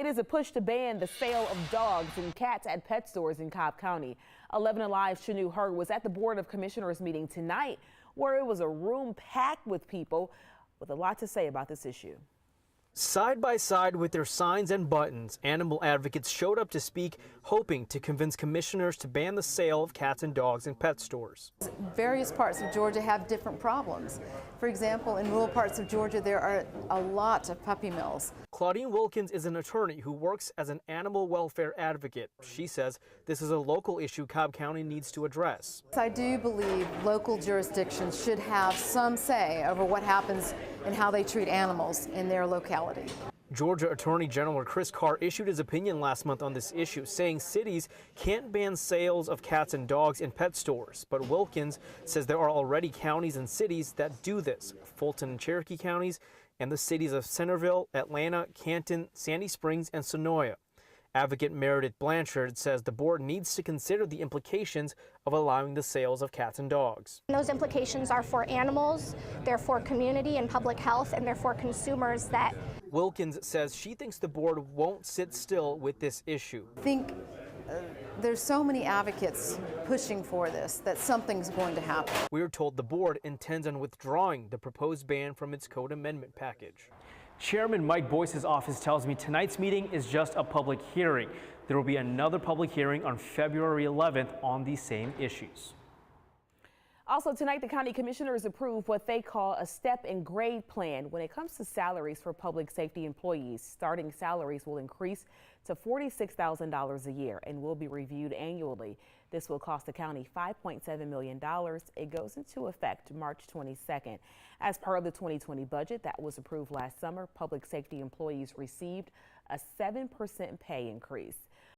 It is a push to ban the sale of dogs and cats at pet stores in Cobb County. 11 Alive's Shanu Hurd was at the Board of Commissioners meeting tonight, where it was a room packed with people with a lot to say about this issue. Side by side with their signs and buttons, animal advocates showed up to speak, hoping to convince commissioners to ban the sale of cats and dogs in pet stores. Various parts of Georgia have different problems. For example, in rural parts of Georgia, there are a lot of puppy mills. Claudine Wilkins is an attorney who works as an animal welfare advocate. She says this is a local issue Cobb County needs to address. I do believe local jurisdictions should have some say over what happens and how they treat animals in their locality. Georgia Attorney General Chris Carr issued his opinion last month on this issue, saying cities can't ban sales of cats and dogs in pet stores. But Wilkins says there are already counties and cities that do this: Fulton and Cherokee counties, and the cities of Centerville, Atlanta, Canton, Sandy Springs, and Sonoya. Advocate Meredith Blanchard says the board needs to consider the implications of allowing the sales of cats and dogs. Those implications are for animals, they're for community and public health, and they're for consumers. That Wilkins says she thinks the board won't sit still with this issue. I think there's so many advocates pushing for this that something's going to happen. We are told the board intends on withdrawing the proposed ban from its code amendment package. Chairman Mike Boyce's office tells me tonight's meeting is just a public hearing. There will be another public hearing on February 11th on these same issues. Also tonight, the county commissioners approved what they call a step and grade plan when it comes to salaries for public safety employees. Starting salaries will increase to $46,000 a year and will be reviewed annually. This will cost the county $5.7 million. It goes into effect March 22nd. As part of the 2020 budget that was approved last summer, public safety employees received a 7% pay increase.